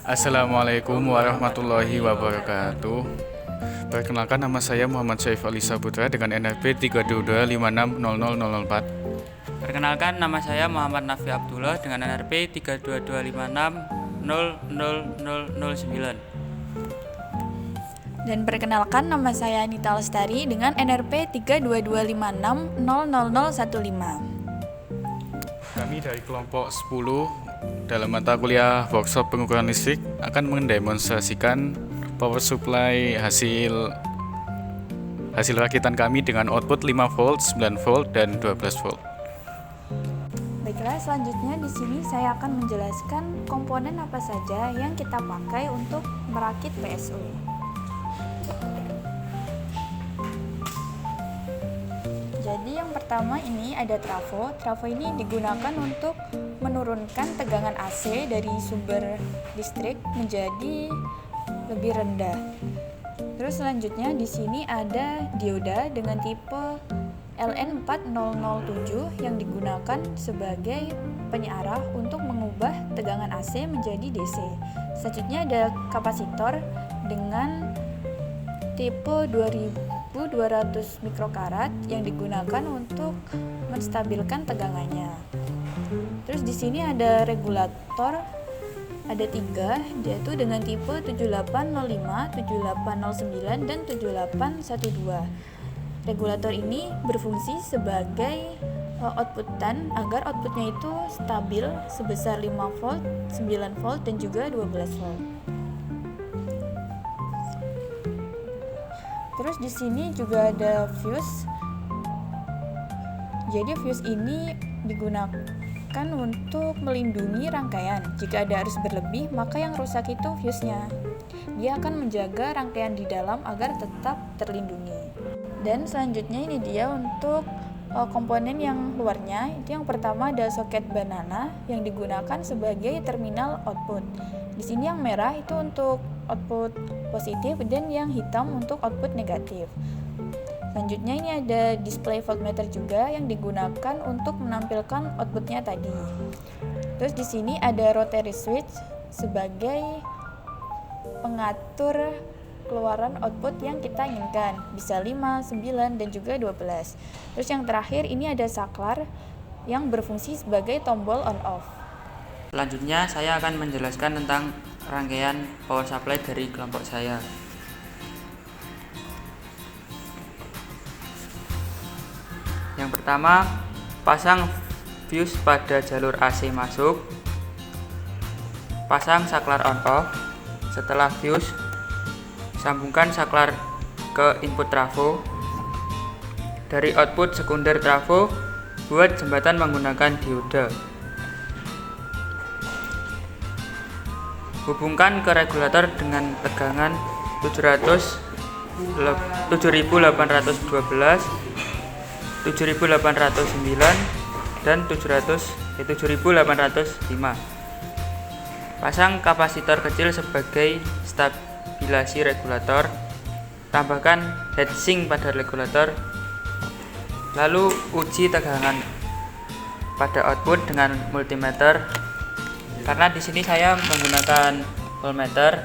Assalamualaikum warahmatullahi wabarakatuh. Perkenalkan, nama saya Muhammad Saif Ali Saputra dengan NRP 322560004. Perkenalkan, nama saya Muhammad Nafi Abdullah dengan NRP 322560009. Dan perkenalkan, nama saya Anita Lestari dengan NRP 322560015. Kami dari kelompok 10 dalam mata kuliah workshop pengukuran listrik akan mendemonstrasikan power supply hasil rakitan kami dengan output 5 volt, 9 volt, dan 12 volt. Baiklah, selanjutnya di sini saya akan menjelaskan komponen apa saja yang kita pakai untuk merakit PSU. Jadi yang pertama ini ada trafo. Trafo ini digunakan untuk menurunkan tegangan AC dari sumber listrik menjadi lebih rendah. Terus selanjutnya di sini ada dioda dengan tipe LN4007 yang digunakan sebagai penyearah untuk mengubah tegangan AC menjadi DC. Selanjutnya ada kapasitor dengan tipe 2200 mikrokarat yang digunakan untuk menstabilkan tegangannya. Terus di sini ada regulator, ada 3, yaitu dengan tipe 7805, 7809, dan 7812. Regulator ini berfungsi sebagai outputan agar outputnya itu stabil sebesar 5 volt, 9 volt, dan juga 12 volt. Terus di sini juga ada fuse. Jadi fuse ini digunakan untuk melindungi rangkaian. Jika ada arus berlebih, maka yang rusak itu fuse-nya. Dia akan menjaga rangkaian di dalam agar tetap terlindungi. Dan selanjutnya ini dia untuk komponen yang luarnya. Itu yang pertama ada soket banana yang digunakan sebagai terminal output. Di sini yang merah itu untuk output positif dan yang hitam untuk output negatif. Selanjutnya ini ada display voltmeter juga yang digunakan untuk menampilkan outputnya tadi. Terus di sini ada rotary switch sebagai pengatur keluaran output yang kita inginkan, bisa 5, 9, dan juga 12. Terus yang terakhir ini ada saklar yang berfungsi sebagai tombol on off. Selanjutnya saya akan menjelaskan tentang rangkaian power supply dari kelompok saya. Yang pertama, pasang fuse pada jalur AC masuk, pasang saklar on off. Setelah fuse, sambungkan saklar ke input trafo. Dari output sekunder trafo, buat jembatan menggunakan dioda. Hubungkan ke regulator dengan tegangan 7812, 7809, dan 7805. Pasang kapasitor kecil sebagai stabilasi regulator. Tambahkan heatsink pada regulator. Lalu uji tegangan pada output dengan multimeter. Karena di sini saya menggunakan voltmeter,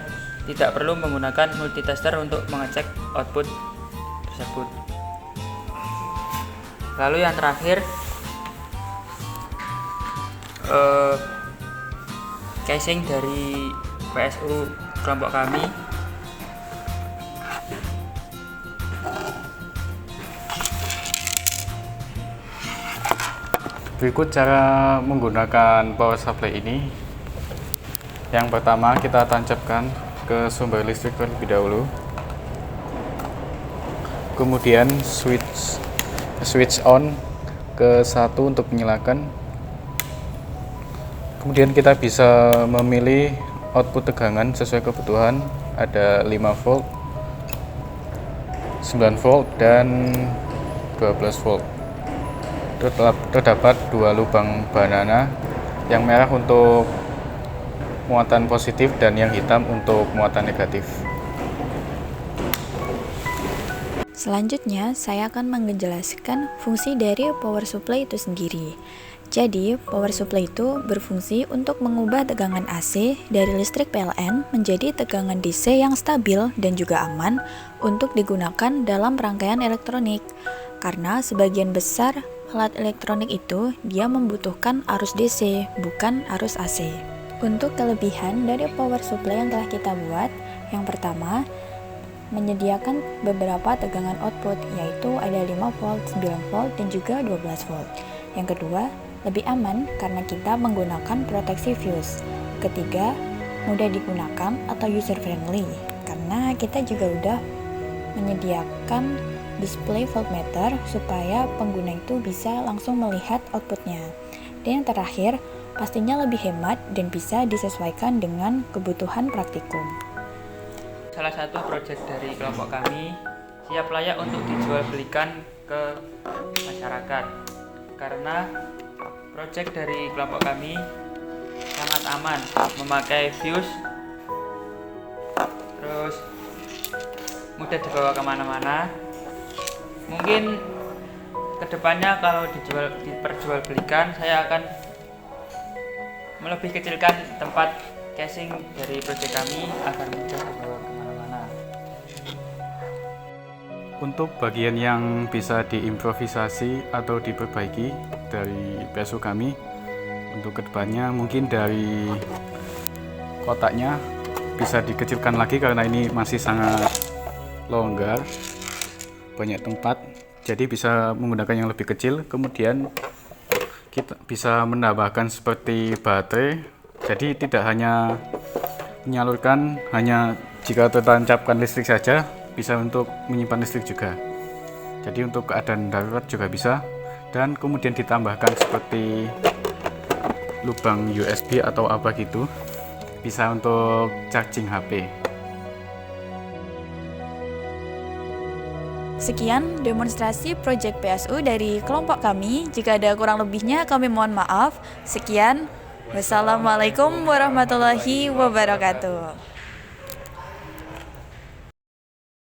tidak perlu menggunakan multitester untuk mengecek output tersebut. Lalu yang terakhir, casing dari PSU kelompok kami. Berikut cara menggunakan power supply ini. Yang pertama, kita tancapkan ke sumber listrik terlebih dahulu. Kemudian switch on ke 1 untuk menyalakan. Kemudian kita bisa memilih output tegangan sesuai kebutuhan. Ada 5 volt, 9 volt, dan 12 volt. Terdapat 2 lubang banana, yang merah untuk muatan positif dan yang hitam untuk muatan negatif. Selanjutnya, saya akan menjelaskan fungsi dari power supply itu sendiri. Jadi, power supply itu berfungsi untuk mengubah tegangan AC dari listrik PLN menjadi tegangan DC yang stabil dan juga aman untuk digunakan dalam rangkaian elektronik. Karena sebagian besar alat elektronik itu dia membutuhkan arus DC, bukan arus AC. Untuk kelebihan dari power supply yang telah kita buat, yang pertama, menyediakan beberapa tegangan output, yaitu ada 5 volt, 9 volt, dan juga 12 volt. Yang kedua, lebih aman karena kita menggunakan proteksi fuse. Ketiga, mudah digunakan atau user friendly karena kita juga udah menyediakan display voltmeter supaya pengguna itu bisa langsung melihat outputnya. Dan yang terakhir, pastinya lebih hemat dan bisa disesuaikan dengan kebutuhan praktikum. Salah satu proyek dari kelompok kami siap layak untuk dijual belikan ke masyarakat karena proyek dari kelompok kami sangat aman, memakai fuse, terus mudah dibawa kemana-mana. Mungkin kedepannya kalau diperjualbelikan, saya akan melebih kecilkan tempat casing dari proyek kami agar mudah dibawa kemana-mana. Untuk bagian yang bisa diimprovisasi atau diperbaiki dari PSU kami, untuk kedepannya mungkin dari kotaknya bisa dikecilkan lagi karena ini masih sangat longgar, banyak tempat, jadi bisa menggunakan yang lebih kecil. Kemudian kita bisa menambahkan seperti baterai, jadi tidak hanya menyalurkan hanya jika tertancapkan listrik saja, bisa untuk menyimpan listrik juga. Jadi untuk keadaan darurat juga bisa, dan kemudian ditambahkan seperti lubang USB atau apa gitu, bisa untuk charging HP. Sekian demonstrasi proyek PSU dari kelompok kami. Jika ada kurang lebihnya kami mohon maaf. Sekian. Wassalamualaikum warahmatullahi wabarakatuh.